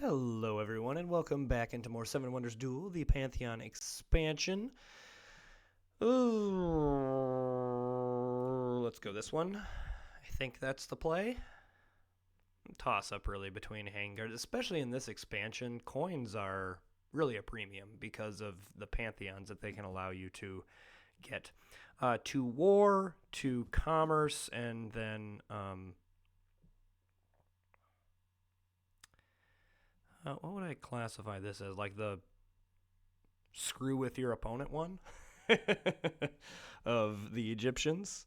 Hello, everyone, and welcome back into more Seven Wonders Duel, the Pantheon expansion. Ooh, let's go this one. I think that's the play. Toss up really between handguards, especially in this expansion. Coins are really a premium because of the pantheons that they can allow you to get. To war, to commerce, and then what would I classify this as? Like the screw with your opponent one of the Egyptians.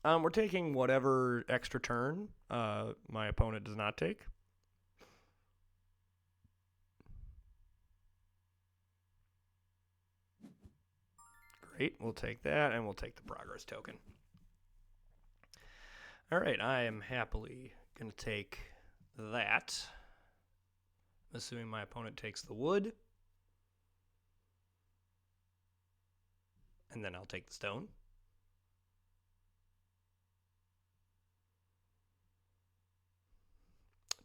We're taking whatever extra turn my opponent does not take. Great, we'll take that, and we'll take the progress token. All right, I am happily going to take that, assuming my opponent takes the wood. And then I'll take the stone.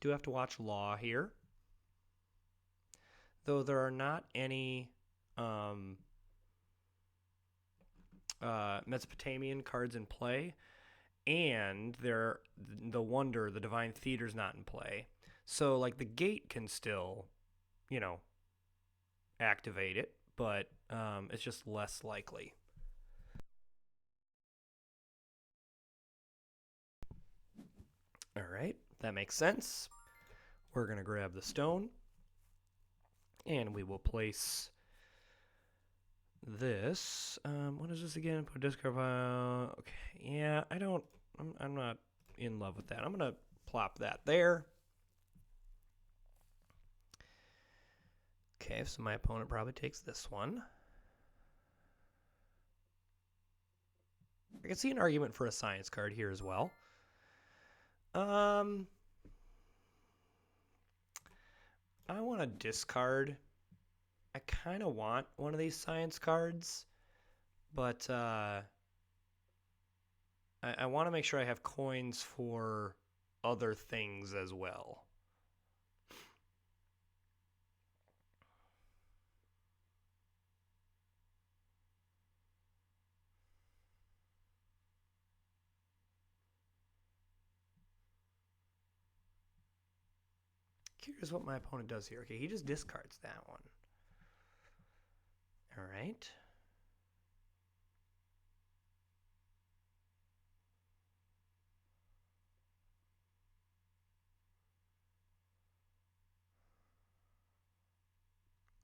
Do have to watch law here. Though there are not any Mesopotamian cards in play, and the Wonder, the Divine Theater's not in play. So, like, the gate can still, activate it, but it's just less likely. All right, that makes sense. We're going to grab the stone, and we will place this. What is this again? Put discard file. Okay, yeah, I'm not in love with that. I'm going to plop that there. Okay, so my opponent probably takes this one. I can see an argument for a science card here as well. I want to discard. I kind of want one of these science cards, but I want to make sure I have coins for other things as well. Curious what my opponent does here. Okay, he just discards that one. All right.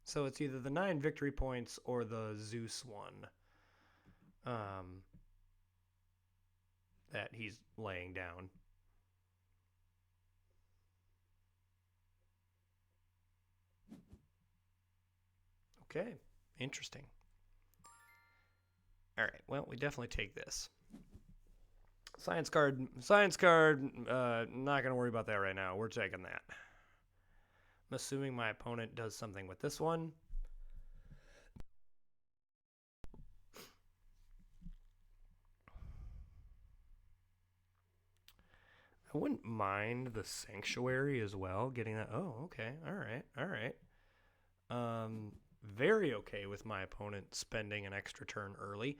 So it's either the 9 victory points or the Zeus one that he's laying down. Okay, interesting. All right, well, we definitely take this. Science card, not going to worry about that right now. We're taking that. I'm assuming my opponent does something with this one. I wouldn't mind the sanctuary as well, getting that. Oh, okay. All right. Very okay with my opponent spending an extra turn early.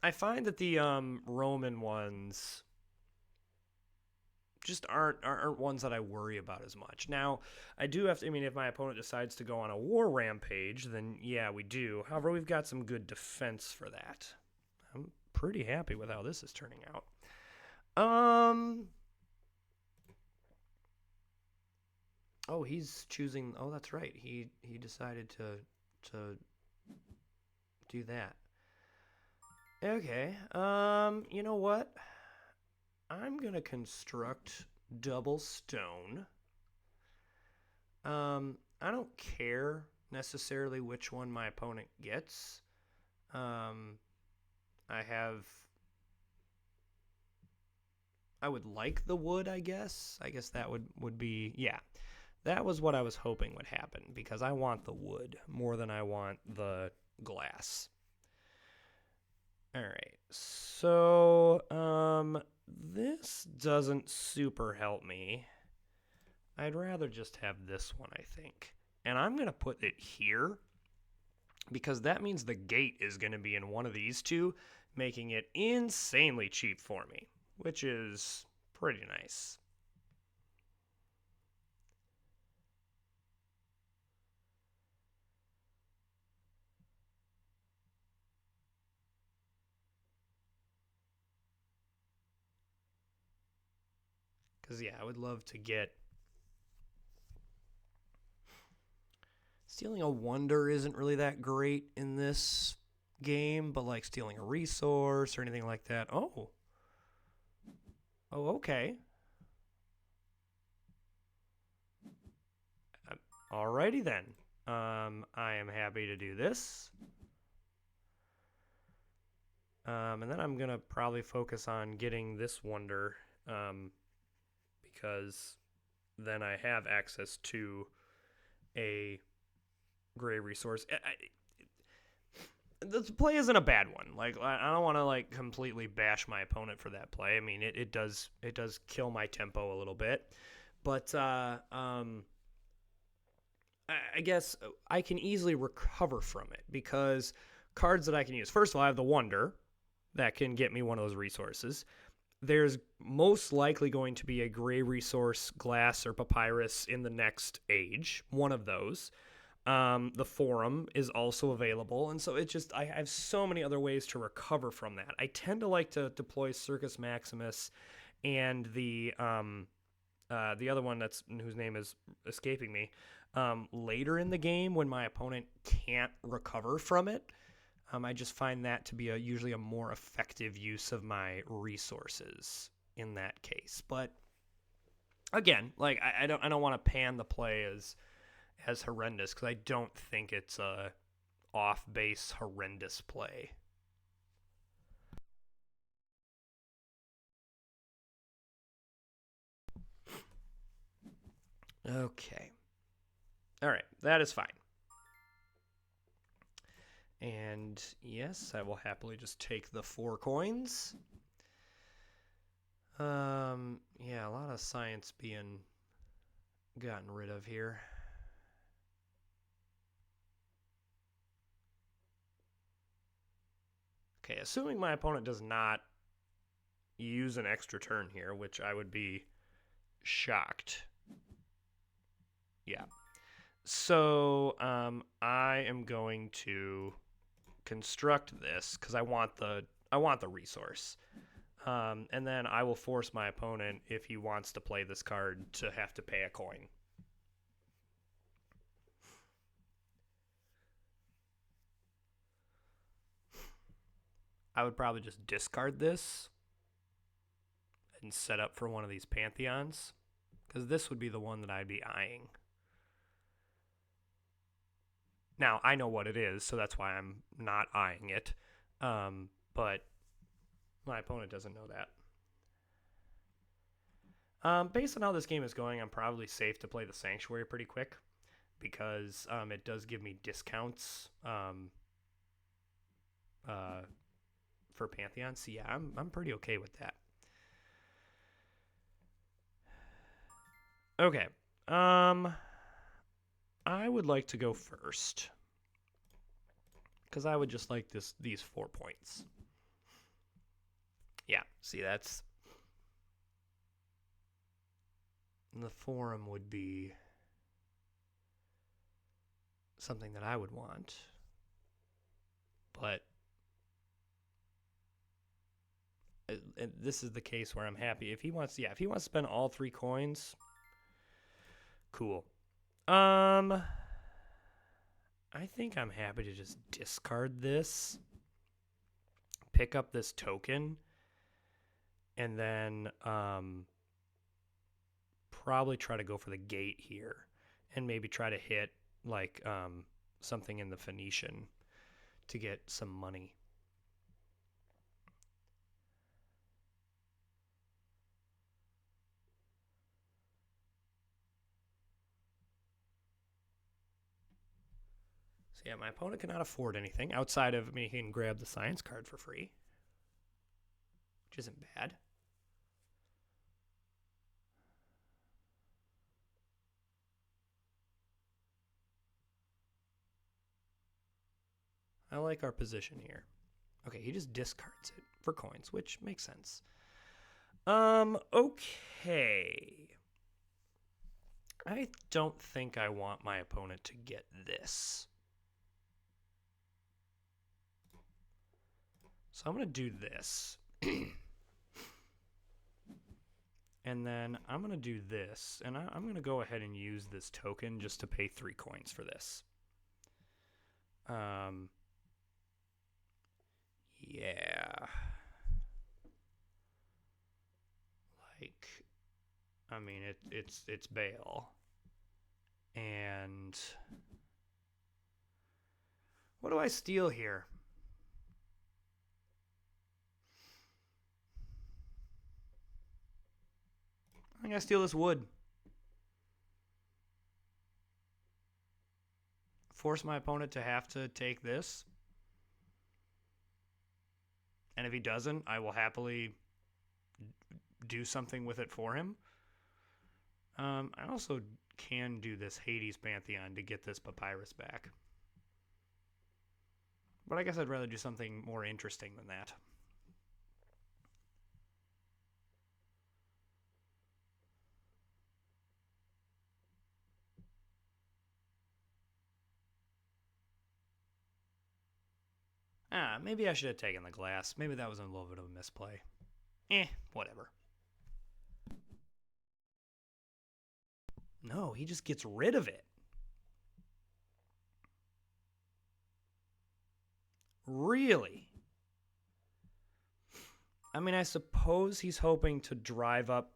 I find that the Roman ones just aren't ones that I worry about as much. Now, I do have to. I mean, if my opponent decides to go on a war rampage, then yeah, we do. However, we've got some good defense for that. I'm pretty happy with how this is turning out. Oh, he's choosing. Oh, that's right. He decided to do that. Okay. You know what? I'm gonna construct double stone. I don't care necessarily which one my opponent gets. I would like the wood, I guess. I guess that would be, yeah. That was what I was hoping would happen because I want the wood more than I want the glass. All right. So, this doesn't super help me. I'd rather just have this one, I think. And I'm going to put it here because that means the gate is going to be in one of these two, making it insanely cheap for me, which is pretty nice. Because, yeah, I would love to get... Stealing a wonder isn't really that great in this game, but like stealing a resource or anything like that. Oh. Oh, okay. Alrighty then. I am happy to do this. And then I'm going to probably focus on getting this wonder because then I have access to a gray resource. This play isn't a bad one. Like I don't want to like completely bash my opponent for that play. I mean, it does kill my tempo a little bit, but I guess I can easily recover from it because cards that I can use. First of all, I have the wonder that can get me one of those resources. There's most likely going to be a gray resource, glass, or papyrus in the next age. One of those. The forum is also available, and so I have so many other ways to recover from that. I tend to like to deploy Circus Maximus and the other one whose name is escaping me later in the game when my opponent can't recover from it. I just find that to be usually a more effective use of my resources in that case. But again, like I don't want to pan the play as horrendous because I don't think it's a off base horrendous play. Okay. All right, that is fine. And yes, I will happily just take the 4 coins. Yeah, a lot of science being gotten rid of here. Okay, assuming my opponent does not use an extra turn here, which I would be shocked. Yeah. So, I am going to construct this because I want the resource. And then I will force my opponent, if he wants to play this card, to have to pay a coin. I would probably just discard this and set up for one of these Pantheons, because this would be the one that I'd be eyeing. Now, I know what it is, so that's why I'm not eyeing it. But my opponent doesn't know that. Based on how this game is going, I'm probably safe to play the Sanctuary pretty quick because it does give me discounts for Pantheon. So yeah, I'm pretty okay with that. Okay. I would like to go first because I would just like these 4 points. Yeah, see, that's the forum would be something that I would want, but this is the case where I'm happy if he wants. Yeah, if he wants to spend all 3 coins, cool. I think I'm happy to just discard this, pick up this token, and then probably try to go for the gate here and maybe try to hit like something in the Phoenician to get some money. So yeah, my opponent cannot afford anything outside of me. He can grab the science card for free, which isn't bad. I like our position here. Okay, he just discards it for coins, which makes sense. Okay. I don't think I want my opponent to get this. So I'm going to do this. And then I'm going to do this. And I'm going to go ahead and use this token just to pay 3 coins for this. Yeah. Like, I mean, it's bail. And what do I steal here? I think I steal this wood. Force my opponent to have to take this. And if he doesn't, I will happily do something with it for him. I also can do this Hades Pantheon to get this Papyrus back. But I guess I'd rather do something more interesting than that. Maybe I should have taken the glass. Maybe that was a little bit of a misplay. Whatever. No, he just gets rid of it. Really? I mean, I suppose he's hoping to drive up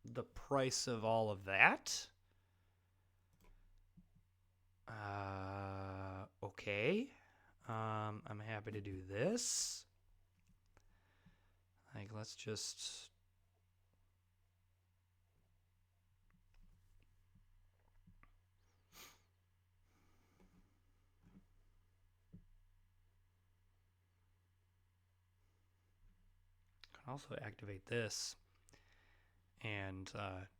the price of all of that. Okay. I'm happy to do this. Like, let's just... Can also activate this and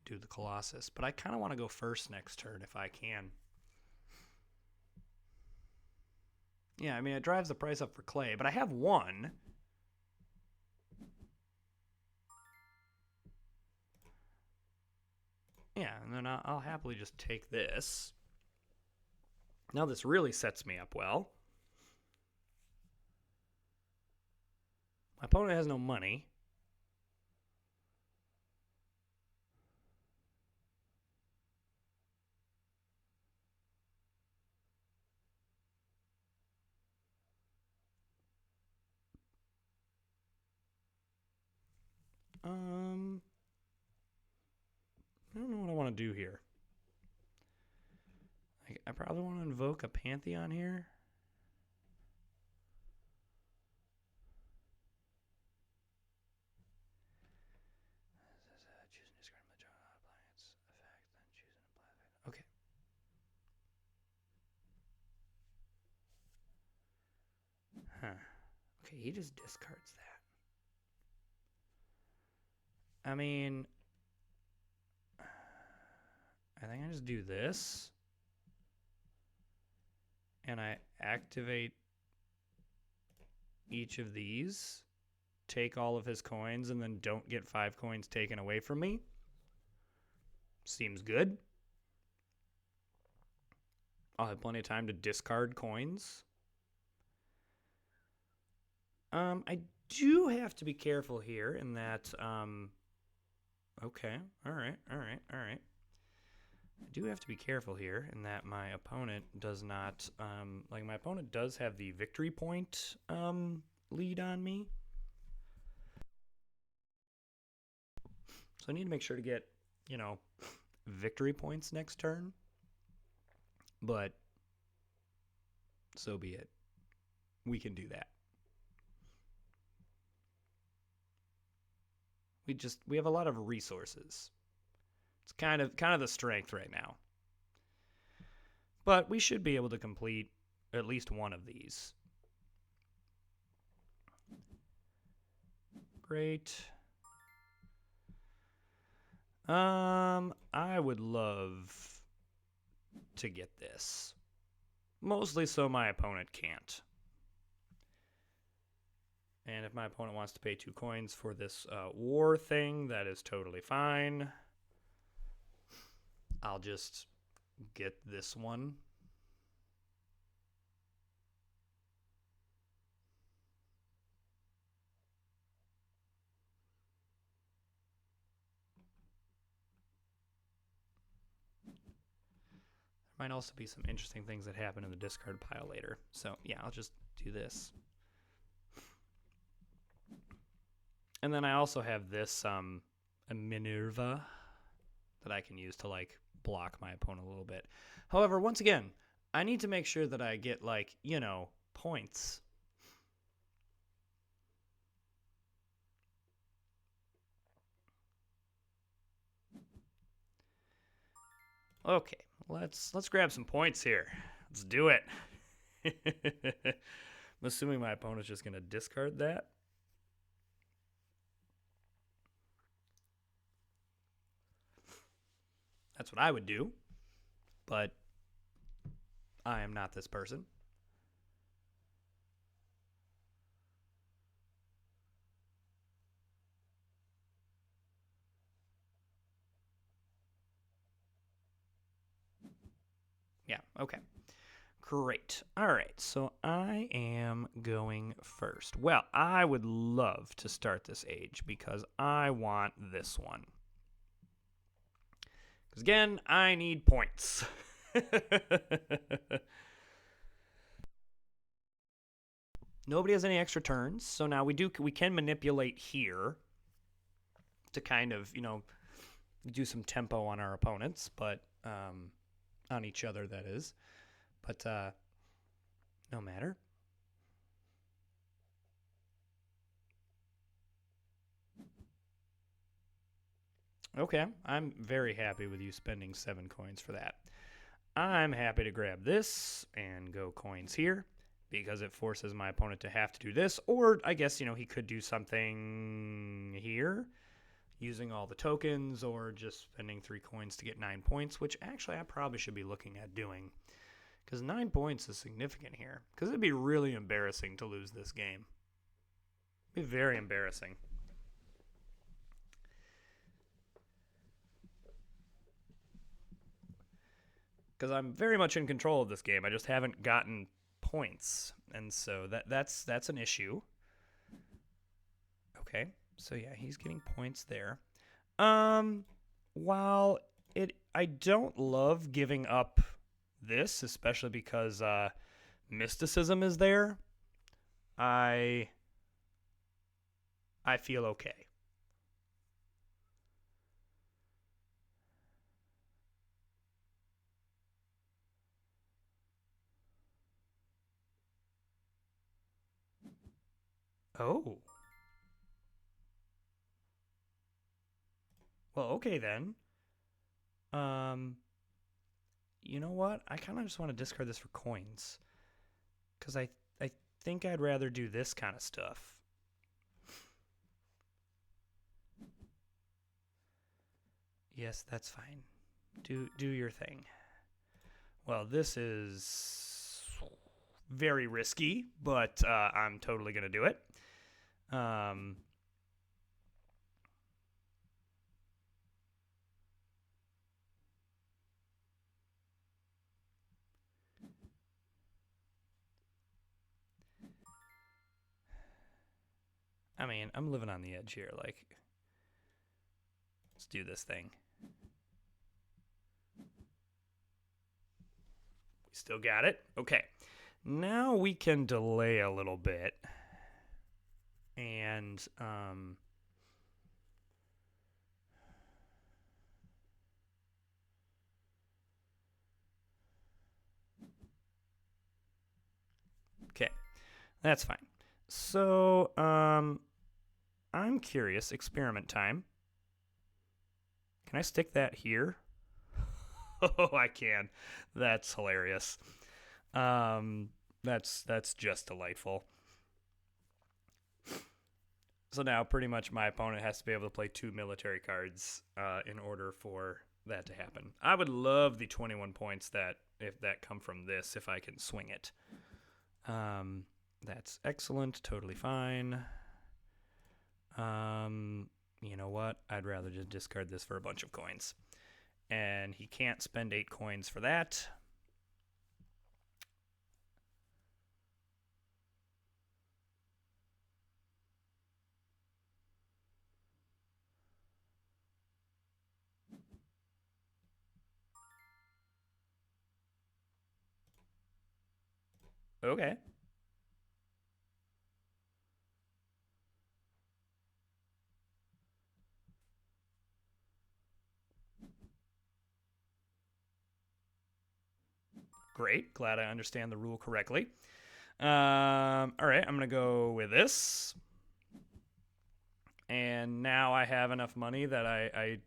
do the Colossus. But I kind of want to go first next turn if I can. Yeah, I mean, it drives the price up for clay, but I have one. Yeah, and then I'll happily just take this. Now this really sets me up well. My opponent has no money. I don't know what I want to do here. I probably want to invoke a Pantheon here. Okay. Huh. Okay, he just discards that. I mean, I think I just do this. And I activate each of these, take all of his coins, and then don't get 5 coins taken away from me. Seems good. I'll have plenty of time to discard coins. I do have to be careful here in that, okay, all right. I do have to be careful here in that my opponent does not, my opponent does have the victory point lead on me. So I need to make sure to get, victory points next turn. But so be it. We can do that. We have a lot of resources. It's kind of the strength right now. But we should be able to complete at least one of these. Great. I would love to get this. Mostly so my opponent can't. And if my opponent wants to pay 2 coins for this war thing, that is totally fine. I'll just get this one. There might also be some interesting things that happen in the discard pile later. So yeah, I'll just do this. And then I also have this a Minerva that I can use to like block my opponent a little bit. However, once again, I need to make sure that I get like, you know, points. Okay, let's grab some points here. Let's do it. I'm assuming my opponent's just going to discard that. That's what I would do, but I am not this person. Yeah, okay. Great. All right, so I am going first. Well, I would love to start this age because I want this one. Because again, I need points. Nobody has any extra turns, so now we can manipulate here to kind of, you know, do some tempo on our opponents, but on each other, that is. But no matter. Okay, I'm very happy with you spending 7 coins for that. I'm happy to grab this and go coins here because it forces my opponent to have to do this. Or I guess, you know, he could do something here using all the tokens or just spending 3 coins to get 9 points, which actually I probably should be looking at doing because 9 points is significant here because it'd be really embarrassing to lose this game. It'd be very embarrassing. Because I'm very much in control of this game. I just haven't gotten points, and so that's an issue. Okay, so yeah, he's getting points there. While I don't love giving up this, especially because mysticism is there. I feel okay. Oh. Well, okay then. Um, you know what? I kind of just want to discard this for coins. Because I think I'd rather do this kind of stuff. Yes, that's fine. Do your thing. Well, this is very risky, but I'm totally going to do it. I mean, I'm living on the edge here. Like, let's do this thing. We still got it. Okay. Now we can delay a little bit. And, okay. That's fine. So, I'm curious. Experiment time. Can I stick that here? Oh, I can. That's hilarious. That's just delightful. So now pretty much my opponent has to be able to play 2 military cards in order for that to happen. I would love the 21 points that if that come from this if I can swing it. That's excellent. Totally fine. You know what? I'd rather just discard this for a bunch of coins. And he can't spend 8 coins for that. Okay. Great. Glad I understand the rule correctly. All right, I'm going to go with this. And now I have enough money that I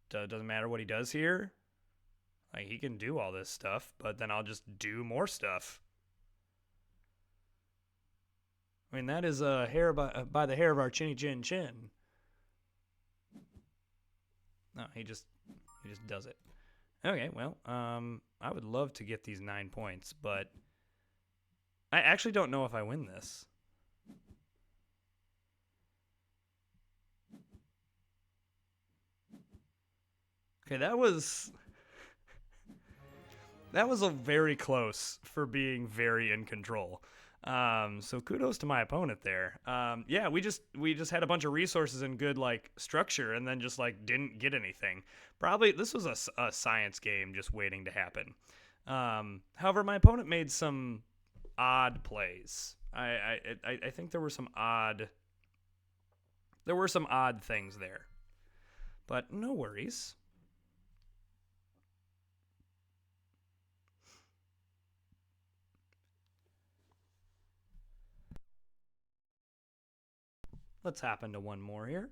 doesn't matter what he does here. Like, he can do all this stuff, but then I'll just do more stuff. I mean, that is a hair by the hair of our chinny chin chin. No, he just does it. Okay, well, I would love to get these 9 points, but I actually don't know if I win this. Okay, that was a very close for being very in control. So kudos to my opponent there. Yeah, we just had a bunch of resources and good like structure, and then just like didn't get anything. Probably this was a science game just waiting to happen. However, my opponent made some odd plays. I think there were some odd things there, but no worries. Let's hop into one more here.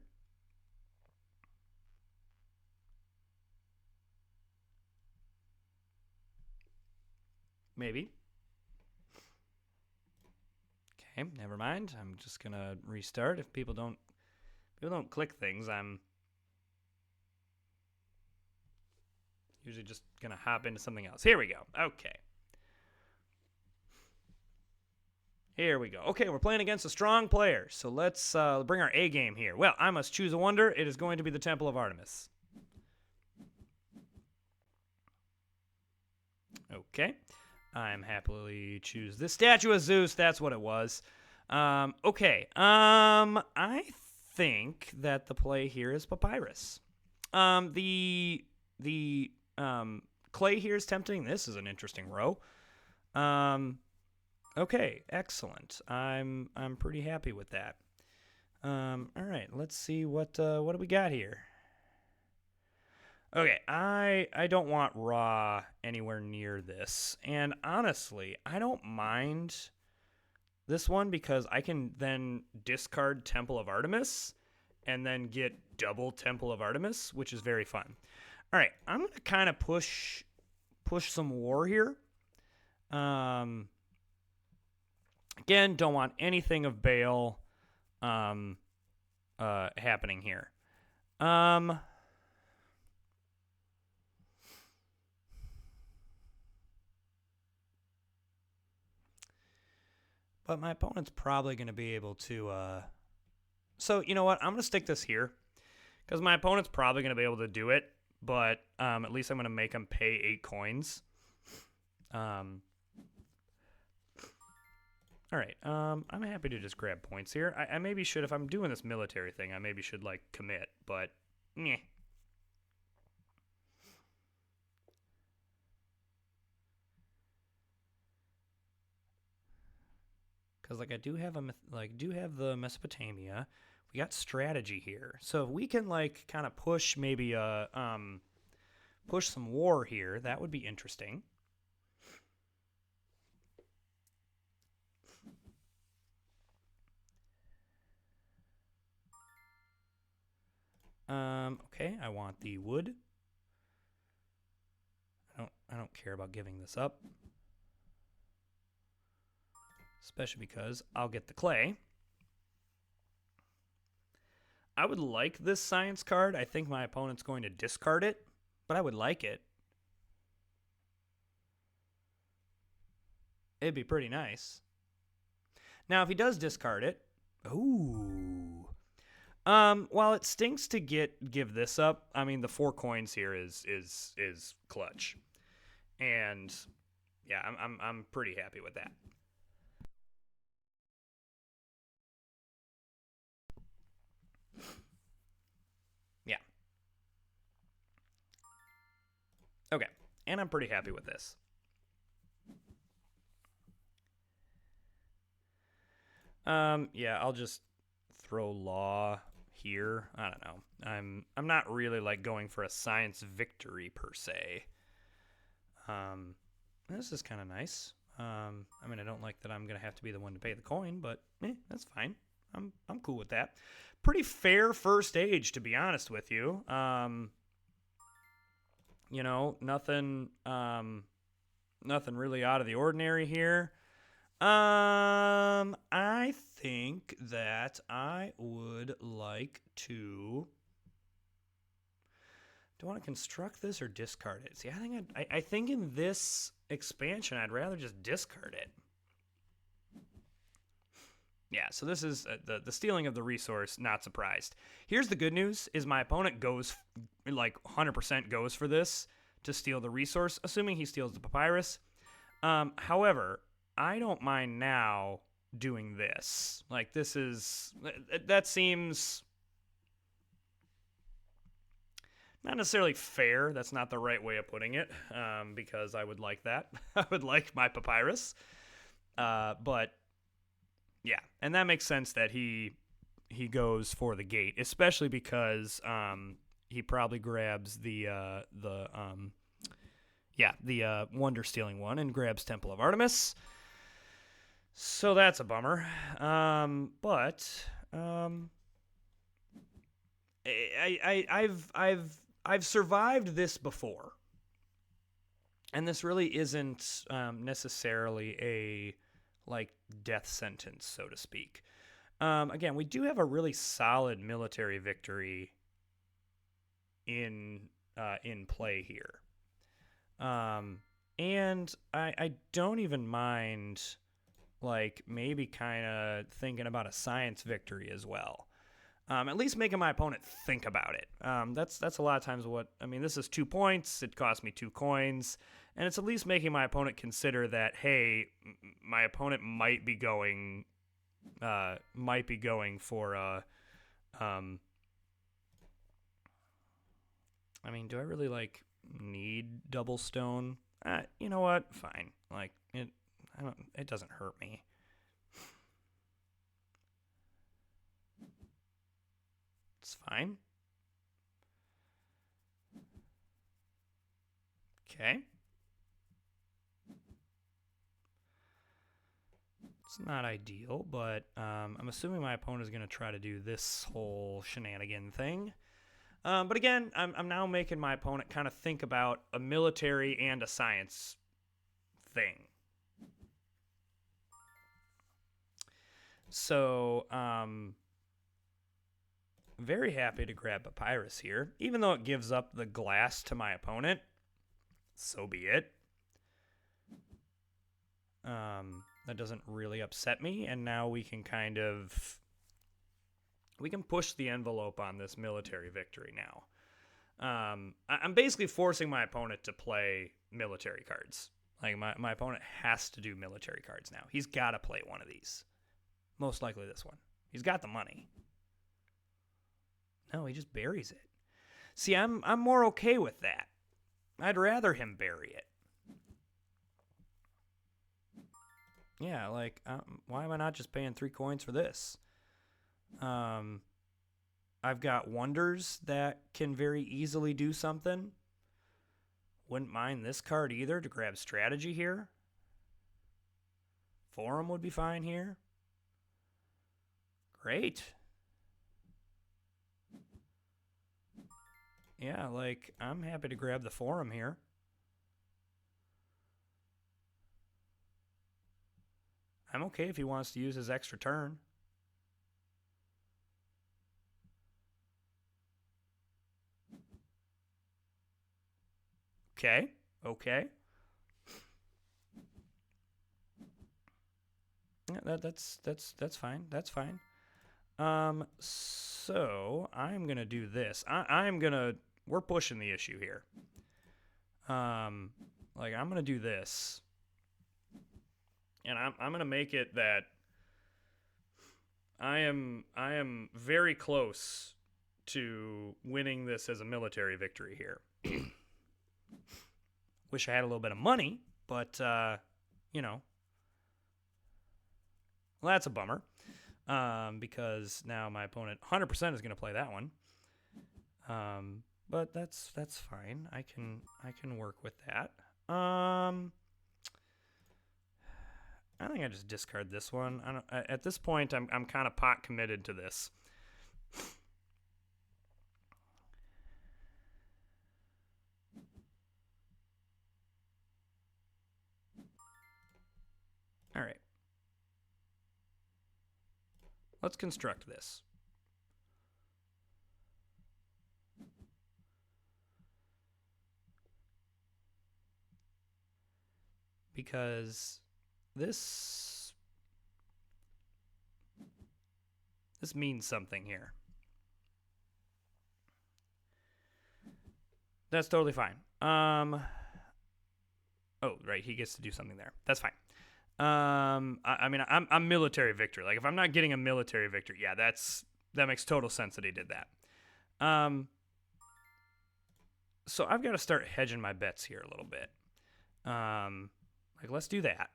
Maybe. Okay, never mind. I'm just gonna restart. If people don't click things, I'm usually just gonna hop into something else. Here we go. Okay. Here we go. Okay, we're playing against a strong player, so let's bring our A game here. Well, I must choose a wonder. It is going to be the Temple of Artemis. Okay. I'm happily choose this statue of Zeus. That's what it was. Okay. I think that the play here is papyrus. The clay here is tempting. This is an interesting row. Okay, excellent. I'm pretty happy with that. All right, let's see what do we got here. Okay, I don't want raw anywhere near this, and honestly, I don't mind this one because I can then discard Temple of Artemis and then get double Temple of Artemis, which is very fun. All right, I'm gonna kind of push some war here. Again, don't want anything of Baal happening here. But my opponent's probably going to be able to... So, you know what? I'm going to stick this here. Because my opponent's probably going to be able to do it. But at least I'm going to make him pay 8 coins. All right, I'm happy to just grab points here. I maybe should, if I'm doing this military thing, I maybe should, like, commit, but, meh. Because, like, I do have the Mesopotamia. We got strategy here. So if we can, like, kind of push maybe push some war here, that would be interesting. Okay, I want the wood. I don't care about giving this up. Especially because I'll get the clay. I would like this science card. I think my opponent's going to discard it, but I would like it. It'd be pretty nice. Now, if he does discard it, ooh. While it stinks to give this up, I mean the 4 coins here is clutch, and yeah, I'm pretty happy with that. Yeah. Okay, and I'm pretty happy with this. Yeah, I'll just throw law here. I don't know. I'm not really like going for a science victory per se. This is kind of nice. I mean, I don't like that I'm gonna have to be the one to pay the coin, but that's fine. I'm cool with that. Pretty fair first stage, to be honest with you. You know, nothing really out of the ordinary here. I think that I would like to. Do I want to construct this or discard it? See, I think in this expansion, I'd rather just discard it. Yeah, so this is the stealing of the resource. Not surprised. Here's the good news: is my opponent goes like 100% goes for this to steal the resource, assuming he steals the papyrus. However, I don't mind now doing this. Like this is that seems not necessarily fair. That's not the right way of putting it, because I would like that. I would like my papyrus, but yeah, and that makes sense that he goes for the gate, especially because he probably grabs the wonder stealing one and grabs Temple of Artemis. So that's a bummer. But I've survived this before, and this really isn't necessarily a like death sentence, so to speak. Again, we do have a really solid military victory in play here, and I don't even mind like maybe kind of thinking about a science victory as well. At least making my opponent think about it. That's a lot of times what I mean. This is 2 points. It cost me 2 coins, and it's at least making my opponent consider that hey, my opponent might be going for a. I mean, do I really like need double stone? You know what? Fine. Like it. I don't. It doesn't hurt me. It's fine. Okay. It's not ideal, but I'm assuming my opponent is going to try to do this whole shenanigan thing. But again, I'm now making my opponent kind of think about a military and a science thing. So, very happy to grab Papyrus here. Even though it gives up the glass to my opponent, so be it. That doesn't really upset me, and now we can kind of we can push the envelope on this military victory now. I'm basically forcing my opponent to play military cards. Like my opponent has to do military cards now. He's got to play one of these. Most likely this one. He's got the money. No, he just buries it. See, I'm more okay with that. I'd rather him bury it. Yeah, like, why am I not just paying 3 coins for this? I've got wonders that can very easily do something. Wouldn't mind this card either to grab strategy here. Forum would be fine here. Great. Yeah, like, I'm happy to grab the forum here. I'm okay if he wants to use his extra turn. Okay, okay. Yeah, that's fine. That's fine. So I'm gonna do this. We're pushing the issue here. Like I'm gonna do this, and I'm gonna make it that I am very close to winning this as a military victory here. Wish I had a little bit of money, but you know, well, that's a bummer. Because now my opponent 100% is going to play that one. But that's fine. I can work with that. I think I just discard this one. At this point, I'm kind of pot committed to this. All right. Let's construct this. Because this means something here. That's totally fine. Oh, right, he gets to do something there. That's fine. I mean, I'm military victory. Like, if I'm not getting a military victory, yeah, that makes total sense that he did that. So I've got to start hedging my bets here a little bit. Like, let's do that.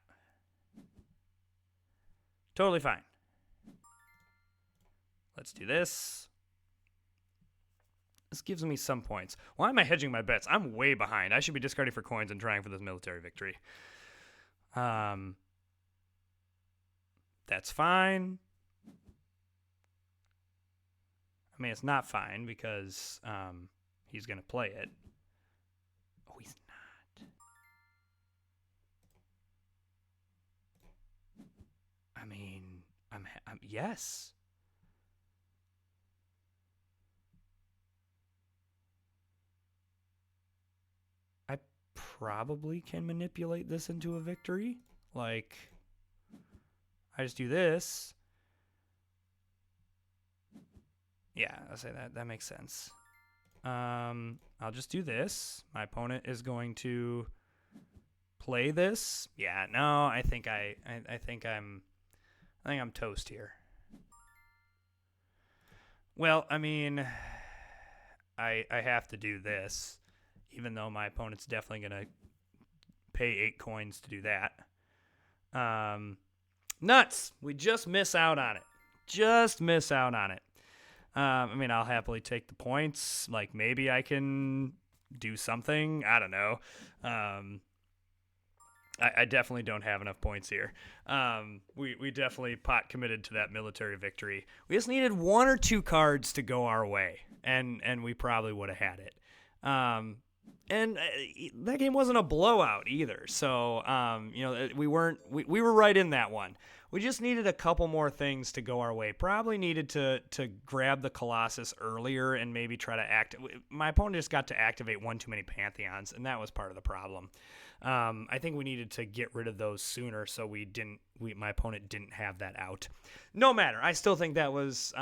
Totally fine. Let's do this. This gives me some points. Why am I hedging my bets? I'm way behind. I should be discarding for coins and trying for this military victory. That's fine. I mean, it's not fine because he's going to play it. Oh, he's not. I mean, I'm yes. I probably can manipulate this into a victory. Like, I just do this. Yeah, I'll say that makes sense. I'll just do this. My opponent is going to play this. Yeah, no, I think I'm toast here. Well, I mean, I have to do this, even though my opponent's definitely gonna pay 8 coins to do that. Nuts! We just miss out on it. Just miss out on it. I mean, I'll happily take the points. Like, maybe I can do something. I don't know. I definitely don't have enough points here. We definitely pot committed to that military victory. We just needed 1 or 2 cards to go our way, and we probably would have had it. And that game wasn't a blowout either. So, we were right in that one. We just needed a couple more things to go our way. Probably needed to grab the Colossus earlier and maybe try to my opponent just got to activate one too many Pantheons, and that was part of the problem. I think we needed to get rid of those sooner so my opponent didn't have that out. No matter. I still think that was,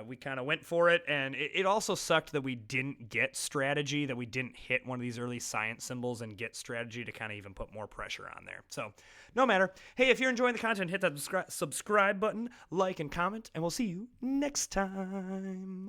we kind of went for it, and it also sucked that we didn't get strategy, that we didn't hit one of these early science symbols and get strategy to kind of even put more pressure on there. So, no matter. Hey, if you're enjoying the content, hit that subscribe button, like, and comment, and we'll see you next time.